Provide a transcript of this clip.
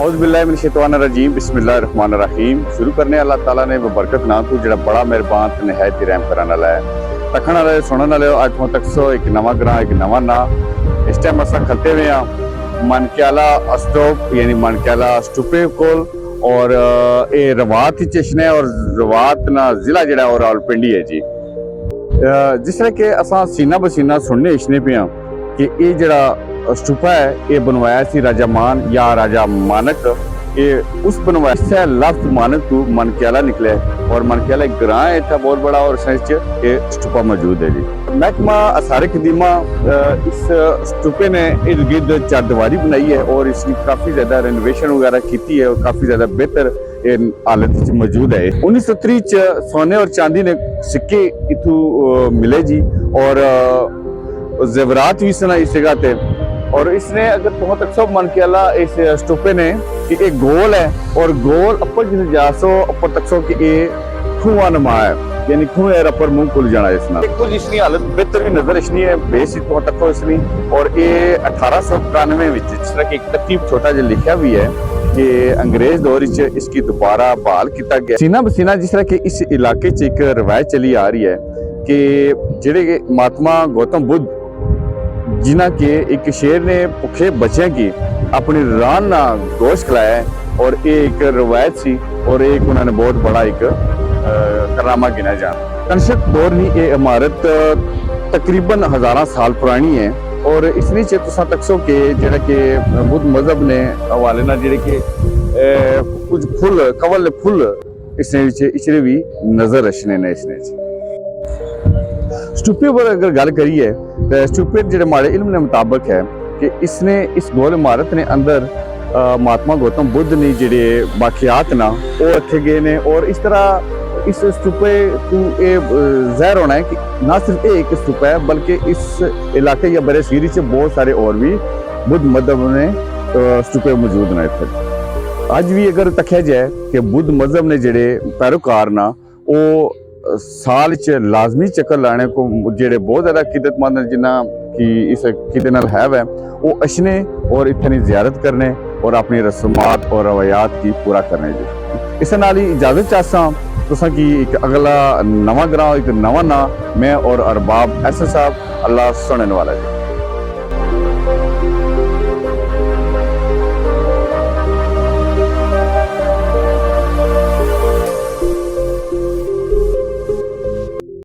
औज़ुबिल्लाहिमिनश्शैतानिर्रजीम बिस्मिल्लाहिर्रहमानिर्रहीम। शुरू करने अल्लाह ताला ने बरकत नाम तो जो बड़ा मेहरबान ते निहायत ही रहम करने वाला है। तखन वाले सुनने वाले अज तक सो एक नवा ग्रां एक नवा ना इस टाइम अस खलते हुए हाँ मनक्याला स्टॉप यानी मनक्याला स्टूपे कोल और ये रवात ही चश्ने और रवात ना जिला जड़ा और रावलपिंडी है जी। जिस तरह के असा सीना बसीना सुनने इच्छने पे हाँ कि ये जड़ा स्टूपा है ये बनवाया सी राजा मान या राजा मानक। ये उस बनवाया से लफ्ज मानक तो मनक्याला निकले और मनक्याला एक ग्रां है था बहुत बड़ा और ये स्टूपा मौजूद है जी। महकमा आसार कदीमा इस स्टूपे ने इर्द गिर्द चारदीवारी बनाई है और इसकी काफ़ी ज़्यादा रेनोवेशन वगैरह की है और काफ़ी ज़्यादा बेहतर हालत मौजूद है। 1930 सोने और चांदी ने सिक्के इथू मिले जी और जेवरात भी सुना इस जगह पे। और इसने अगर बहुत अच्छा मनक्याला इस स्टूपे ने कि एक गोल है और गोल अपर जिसे जा सो अपर तक सो कि ये खुआ नमा है यानी खुए अपर मुंह खुल जाना इसना कुछ इसकी हालत बेहतर भी नजर इसनी है बेस तो तक इसनी। और ये 1891 जिस तरह की एक तरकीब छोटा जो लिखा भी है कि अंग्रेज दौर इसकी दोबारा बहाल किया गया। सीना बसीना जिस तरह की इस इलाके च एक रवायत चली आ रही है कि जेडे महात्मा गौतम बुद्ध जिन्हें के एक शेर ने भुखे बच्चों की अपनी रान ना गोश्त खिलाया है और ये एक रवायत सी और एक उन्होंने बहुत बड़ा एक करामा गिना जाता। कंशक दौर की ये इमारत तकरीबन हज़ारा साल पुरानी है और इसने तुसा तकसो के जेड़ा के बुद्ध मजहब ने हवाले ना जेड़े के कुछ फुल कवल फुल इसने भी नजर रखने ने इसने। स्टूपे पर अगर गल करिए तो स्टूपे जो हमारे इल्म के मुताबिक है कि इसने इस गोल इमारत ने अंदर महात्मा गौतम बुद्ध ने जेडे वाकयात ना वो रखे गए ने। और इस तरह इस स्टूपे को ये ज़ाहिर होना है कि ना सिर्फ एक स्टूपा है बल्कि इस इलाके या बड़े सीरी से बहुत सारे और भी बुद्ध मजहब ने स्टूपे मौजूद ने इतने। अज भी अगर तकिया जाए कि बुद्ध मजहब ने जेडे पैरोकार ना वो साल च लाजमी चक्कर लाने को जेडे बहुत ज़्यादा किदतमंद जिन्हें कि इस किते नाल है वह वो अशने और इतनी जियारत करने और अपनी रस्मात और रवायात की पूरा करने जी। इस नाल ही इजाजत चाहता तुसा कि एक अगला नवा ग्रां एक नवा ना मैं और अरबाब ऐसा साहब अल्लाह सुनने वाला जी।